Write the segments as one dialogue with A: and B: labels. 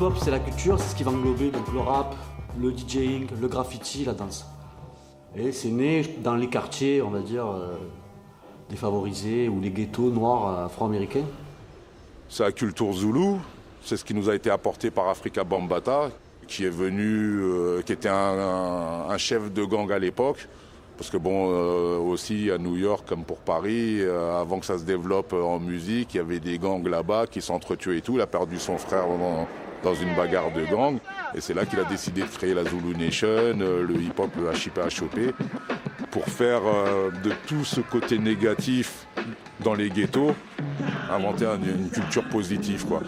A: hip-hop, c'est la culture, c'est ce qui va englober donc, le rap, le DJing, le graffiti, la danse. Et c'est né dans les quartiers, on va dire, défavorisés ou les ghettos noirs afro-américains.
B: C'est la culture zoulou, c'est ce qui nous a été apporté par Afrika Bambaataa, qui est venu, qui était un chef de gang à l'époque. Parce que aussi à New York comme pour Paris, avant que ça se développe en musique, il y avait des gangs là-bas qui s'entretuaient et tout. Il a perdu son frère dans une bagarre de gang. Et c'est là qu'il a décidé de créer la Zulu Nation, le hip-hop, le HIP, pour faire de tout ce côté négatif dans les ghettos, inventer une culture positive, quoi.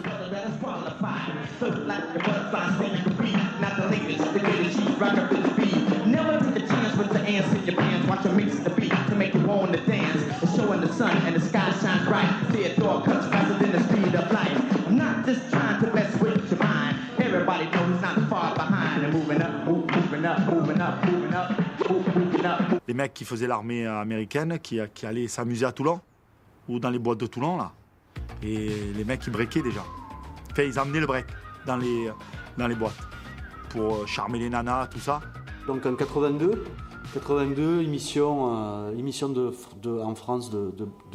C: Les mecs qui faisaient l'armée américaine, qui allaient s'amuser à Toulon, ou dans les boîtes de Toulon, là. Et les mecs, ils breakaient déjà. Enfin, ils amenaient le break dans les boîtes pour charmer les nanas, tout ça.
A: Donc en 82, émission en France de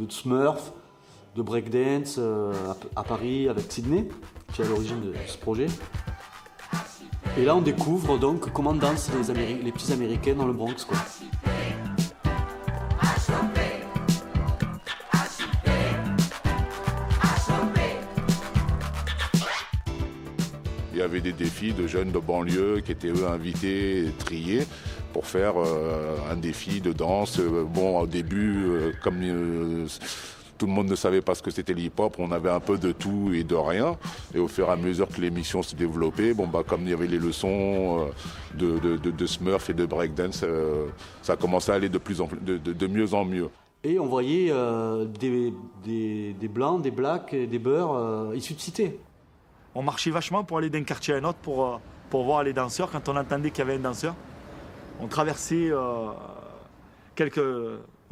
A: Smurf, de breakdance à Paris avec Sydney, qui est à l'origine de ce projet. Et là, on découvre donc comment dansent les petits Américains dans le Bronx, quoi.
B: Il y avait des défis de jeunes de banlieue qui étaient eux invités, triés, pour faire un défi de danse. Au début, comme tout le monde ne savait pas ce que c'était l'hip-hop, on avait un peu de tout et de rien. Et au fur et à mesure que l'émission se développait, comme il y avait les leçons de Smurf et de breakdance, ça commençait à aller de mieux en mieux.
A: Et on voyait des blancs, des blacks, des beurs issus de cité.
C: On marchait vachement pour aller d'un quartier à un autre pour voir les danseurs. Quand on entendait qu'il y avait un danseur, on traversait on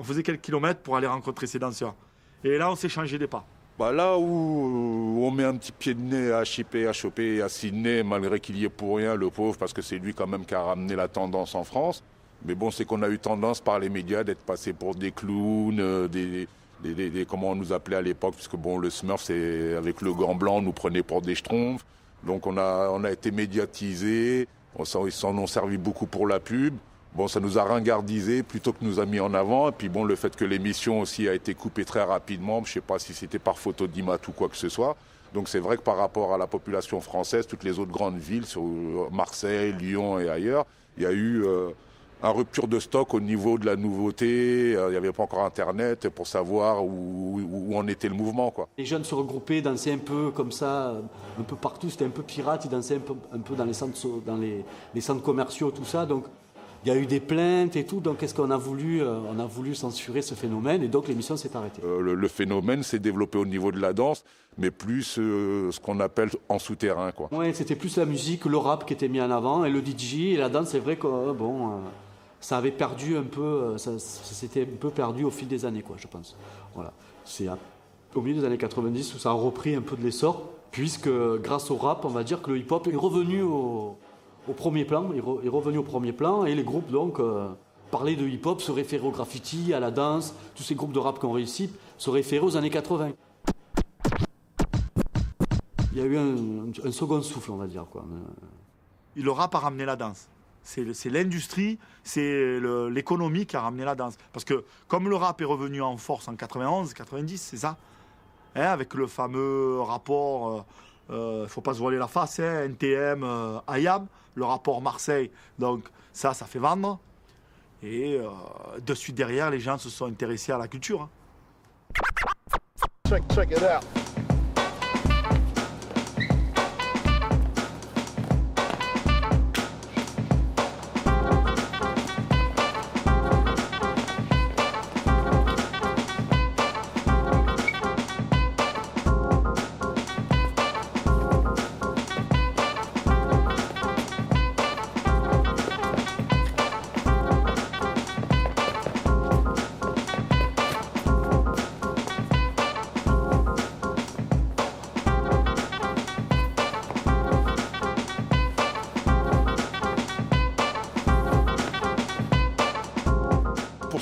C: faisait quelques kilomètres pour aller rencontrer ces danseurs. Et là, on s'échangeait des pas.
B: Là où on met un petit pied de nez à HIP, à Sydney, malgré qu'il y ait pour rien, le pauvre, parce que c'est lui quand même qui a ramené la tendance en France. Mais c'est qu'on a eu tendance par les médias d'être passé pour des clowns, comment on nous appelait à l'époque, puisque le Smurf, c'est avec le gant blanc, on nous prenait pour des schtroumpfs. Donc on a été médiatisés, ils s'en ont servi beaucoup pour la pub. Ça nous a ringardisé plutôt que nous a mis en avant. Et puis le fait que l'émission aussi a été coupée très rapidement, je ne sais pas si c'était par photo d'Imat ou quoi que ce soit. Donc c'est vrai que par rapport à la population française, toutes les autres grandes villes, sur Marseille, Lyon et ailleurs, il y a eu une rupture de stock au niveau de la nouveauté. Il n'y avait pas encore Internet pour savoir où en était le mouvement, quoi.
A: Les jeunes se regroupaient, dansaient un peu comme ça, un peu partout. C'était un peu pirate, ils dansaient un peu dans les centres commerciaux, tout ça. Donc il y a eu des plaintes et tout, donc qu'est-ce qu'on a voulu on a voulu censurer ce phénomène et donc l'émission s'est arrêtée.
B: Le phénomène s'est développé au niveau de la danse, mais plus ce qu'on appelle en souterrain, quoi.
A: Ouais, c'était plus la musique, le rap qui était mis en avant et le DJ et la danse, c'est vrai que ça avait perdu un peu, ça s'était un peu perdu au fil des années, quoi, je pense. Voilà. C'est au milieu des années 90 où ça a repris un peu de l'essor, puisque grâce au rap, on va dire que le hip-hop est revenu au premier plan, est revenu au premier plan, et les groupes donc parlaient de hip-hop, se référaient au graffiti, à la danse, tous ces groupes de rap qui ont réussi, se référaient aux années 80. Il y a eu un second souffle, on va dire, quoi.
C: Le rap a ramené la danse. C'est l'industrie, c'est l'économie qui a ramené la danse. Parce que comme le rap est revenu en force en 91, 90, c'est ça, avec le fameux rapport, faut pas se voiler la face, NTM, IAM, le rapport Marseille, donc ça fait vendre. Et de suite derrière, les gens se sont intéressés à la culture.
D: Check it out.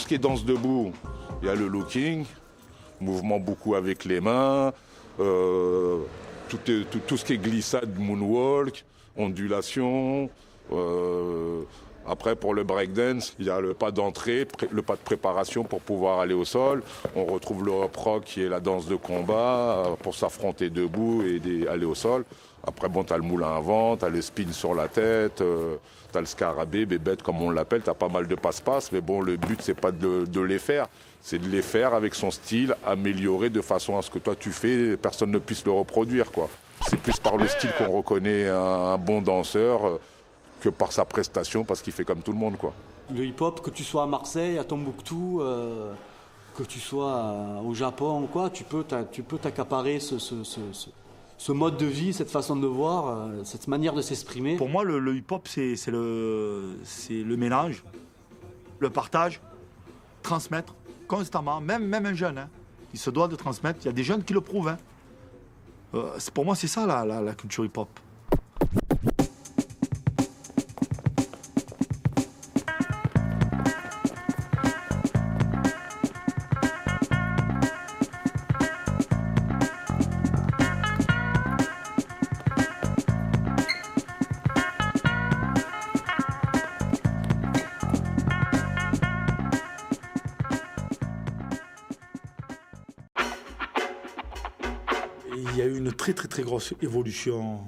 B: ce qui est danse debout, il y a le looking, mouvement beaucoup avec les mains, tout ce qui est glissade, moonwalk, ondulation. Après, pour le breakdance, il y a le pas d'entrée, le pas de préparation pour pouvoir aller au sol. On retrouve le hop rock qui est la danse de combat pour s'affronter debout et aller au sol. Après, bon, t'as le moulin à vent, t'as le spin sur la tête, t'as le scarabée, bébête comme on l'appelle, t'as pas mal de passe-passe. Mais bon, le but, c'est pas de les faire, c'est de les faire avec son style amélioré de façon à ce que toi tu fais, personne ne puisse le reproduire, quoi. C'est plus par le style qu'on reconnaît un bon danseur que par sa prestation, parce qu'il fait comme tout le monde, quoi.
A: Le hip-hop, que tu sois à Marseille, à Tombouctou, que tu sois au Japon ou quoi, tu peux t'accaparer ce mode de vie, cette façon de voir, cette manière de s'exprimer.
C: Pour moi, le hip-hop, c'est le mélange, le partage, transmettre constamment, même un jeune, hein, il se doit de transmettre. Il y a des jeunes qui le prouvent. Hein. Pour moi, c'est ça la culture hip-hop. Il y a eu une très grosse évolution.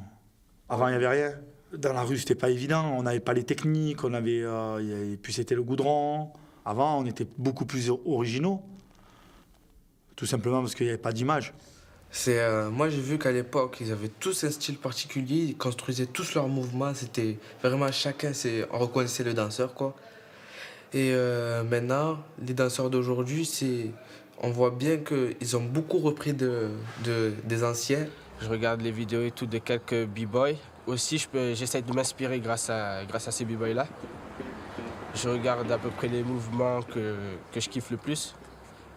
C: Avant, il n'y avait rien. Dans la rue, c'était pas évident. On n'avait pas les techniques, et puis c'était le goudron. Avant, on était beaucoup plus originaux. Tout simplement parce qu'il n'y avait pas d'image.
D: Moi, j'ai vu qu'à l'époque, ils avaient tous un style particulier. Ils construisaient tous leurs mouvements. C'était vraiment chacun, on reconnaissait le danseur, quoi. Et maintenant, les danseurs d'aujourd'hui, on voit bien qu'ils ont beaucoup repris des anciens.
E: Je regarde les vidéos et tout de quelques b-boys. Aussi, j'essaie de m'inspirer grâce à ces b-boys-là. Je regarde à peu près les mouvements que je kiffe le plus.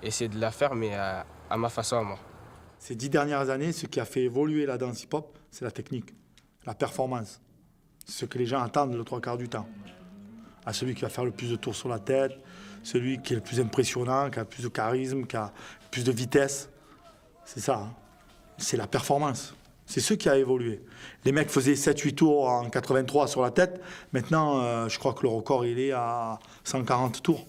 E: Essayer de la faire, mais à ma façon, à moi.
C: Ces 10 dernières années, ce qui a fait évoluer la danse hip-hop, c'est la technique, la performance. C'est ce que les gens attendent le 3/4 du temps. À celui qui va faire le plus de tours sur la tête, celui qui est le plus impressionnant, qui a le plus de charisme, qui a plus de vitesse. C'est ça, hein. C'est la performance. C'est ce qui a évolué. Les mecs faisaient 7-8 tours en 83 sur la tête. Maintenant, je crois que le record, il est à 140 tours.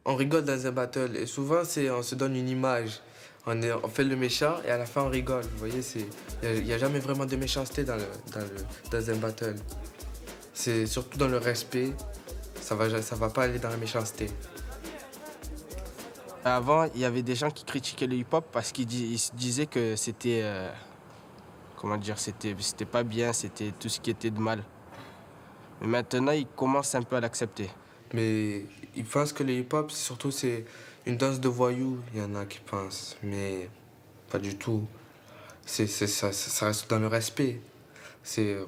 D: On rigole dans un battle et souvent on se donne une image. On fait le méchant et à la fin on rigole. Vous voyez, il n'y a jamais vraiment de méchanceté dans un battle. C'est surtout dans le respect. Ça va pas aller dans la méchanceté.
E: Avant, il y avait des gens qui critiquaient le hip-hop parce qu'ils se disaient que c'était... c'était pas bien, c'était tout ce qui était de mal. Mais maintenant, ils commencent un peu à l'accepter.
D: Mais ils pensent que le hip-hop, c'est une danse de voyous. Il y en a qui pensent, mais pas du tout. Ça reste dans le respect.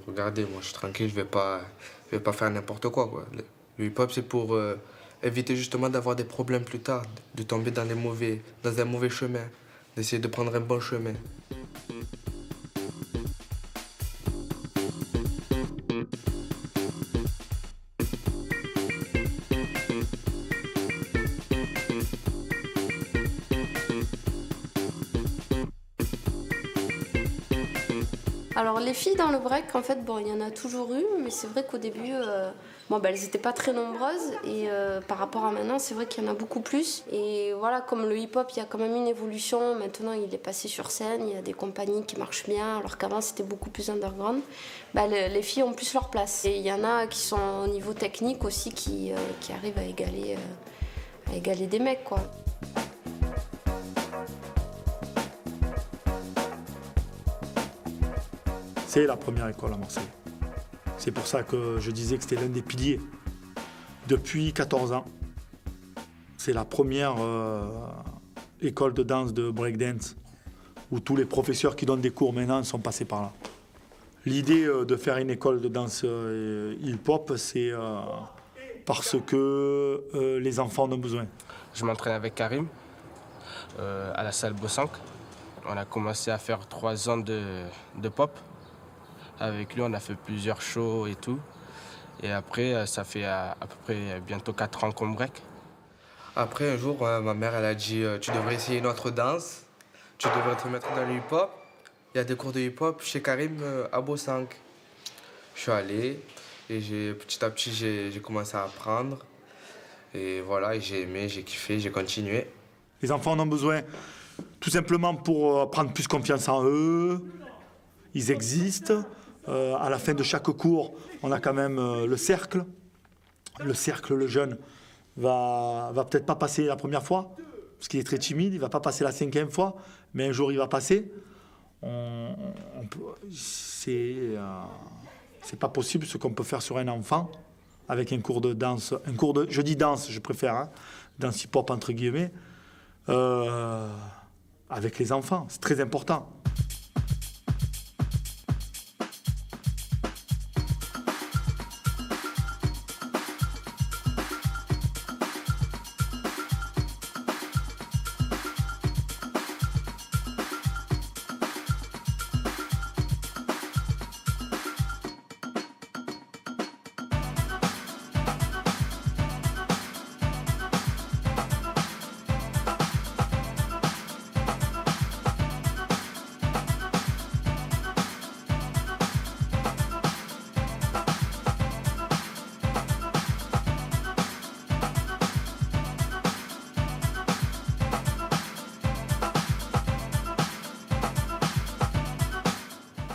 D: Regardez, moi je suis tranquille, je vais pas faire n'importe quoi. Le hip-hop, c'est pour éviter justement d'avoir des problèmes plus tard, de tomber dans un mauvais chemin, d'essayer de prendre un bon chemin.
F: Alors les filles dans le break, en fait, bon, il y en a toujours eu, mais c'est vrai qu'au début, elles n'étaient pas très nombreuses et par rapport à maintenant, c'est vrai qu'il y en a beaucoup plus. Et voilà, comme le hip-hop, il y a quand même une évolution. Maintenant, il est passé sur scène, il y a des compagnies qui marchent bien, alors qu'avant, c'était beaucoup plus underground. Les filles ont plus leur place. Et il y en a qui sont au niveau technique aussi, qui arrivent à égaler des mecs, quoi.
C: C'est la première école à Marseille. C'est pour ça que je disais que c'était l'un des piliers. Depuis 14 ans, c'est la première école de danse de breakdance où tous les professeurs qui donnent des cours maintenant sont passés par là. L'idée de faire une école de danse hip-hop, c'est parce que les enfants en ont besoin.
E: Je m'entraîne avec Karim à la salle Bossank. On a commencé à faire 3 ans de pop. Avec lui, on a fait plusieurs shows et tout. Et après, ça fait à peu près bientôt 4 ans qu'on break.
D: Après, un jour, ma mère, elle a dit tu devrais essayer une autre danse. Tu devrais te mettre dans le hip-hop. Il y a des cours de hip-hop chez Karim à Bossank. Je suis allé et petit à petit, j'ai commencé à apprendre. Et voilà, j'ai aimé, j'ai kiffé, j'ai continué.
C: Les enfants en ont besoin tout simplement pour prendre plus confiance en eux. Ils existent. À la fin de chaque cours, on a quand même le cercle. Le cercle, le jeune, va peut-être pas passer la première fois, parce qu'il est très timide, il va pas passer la 5e fois, mais un jour il va passer. C'est pas possible ce qu'on peut faire sur un enfant avec un cours de danse, je dis danse, je préfère, hein, danse hip-hop entre guillemets, avec les enfants, c'est très important.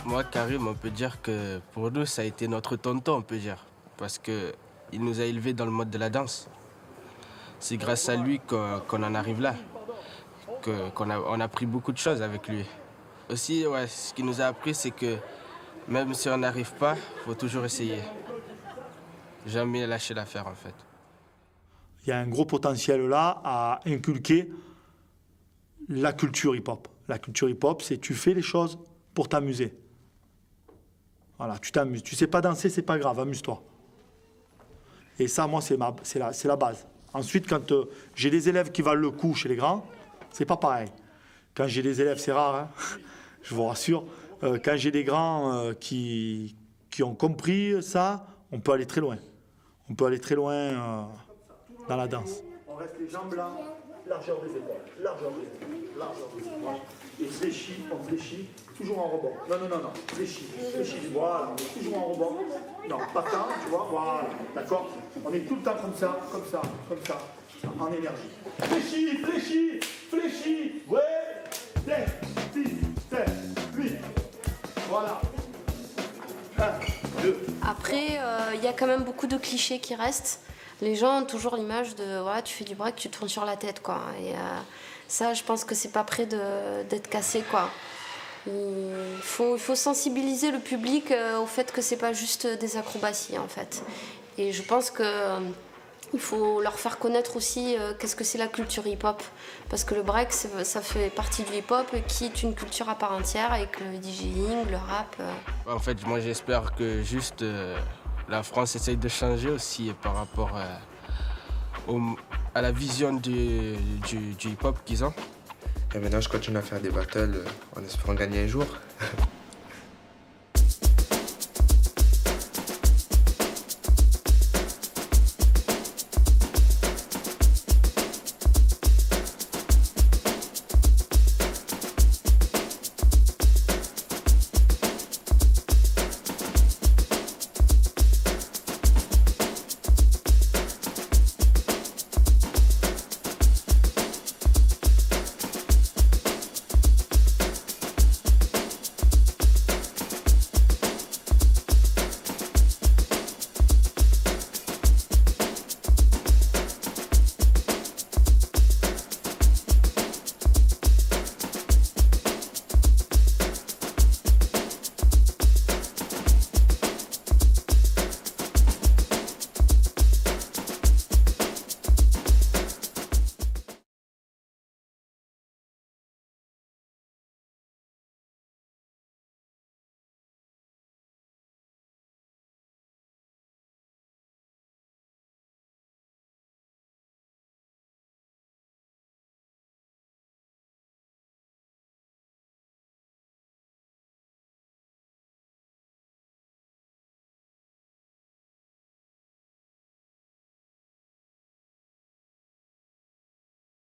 E: Moi, Karim, on peut dire que pour nous, ça a été notre tonton, on peut dire. Parce qu'il nous a élevés dans le mode de la danse. C'est grâce à lui qu'on en arrive là. On a appris beaucoup de choses avec lui. Aussi, ouais, ce qu'il nous a appris, c'est que même si on n'arrive pas, il faut toujours essayer. Jamais lâcher l'affaire, en fait.
C: Il y a un gros potentiel là à inculquer la culture hip-hop. La culture hip-hop, c'est tu fais les choses pour t'amuser. Voilà, tu t'amuses. Tu sais pas danser, c'est pas grave, amuse-toi. Et ça, moi, c'est la base. Ensuite, quand j'ai des élèves qui valent le coup chez les grands, c'est pas pareil. Quand j'ai des élèves, c'est rare, hein, je vous rassure. Quand j'ai des grands qui ont compris ça, on peut aller très loin. On peut aller très loin dans la danse. On reste les jambes là, largeur des épaules, largeur des épaules, largeur des épaules. Et fléchit, on fléchit, toujours en rebond. Non, fléchit, voilà, on est toujours en rebond. Non, pas tant, tu vois, voilà, d'accord. On est tout le temps comme ça, en énergie. Fléchis, ouais, 7, 6, 7, 8, voilà. 1, 2.
F: Après, il y a quand même beaucoup de clichés qui restent. Les gens ont toujours l'image de voilà, tu fais du break, tu tournes sur la tête, quoi. Et ça, je pense que c'est pas près d'être cassé, quoi. Il faut sensibiliser le public au fait que c'est pas juste des acrobaties, en fait. Et je pense que il faut leur faire connaître aussi qu'est-ce que c'est la culture hip-hop. Parce que le break, ça fait partie du hip-hop qui est une culture à part entière avec le DJing, le rap.
E: En fait, moi, j'espère que juste la France essaye de changer aussi par rapport à la vision du hip-hop qu'ils ont.
D: Et maintenant, je continue à faire des battles en espérant gagner un jour.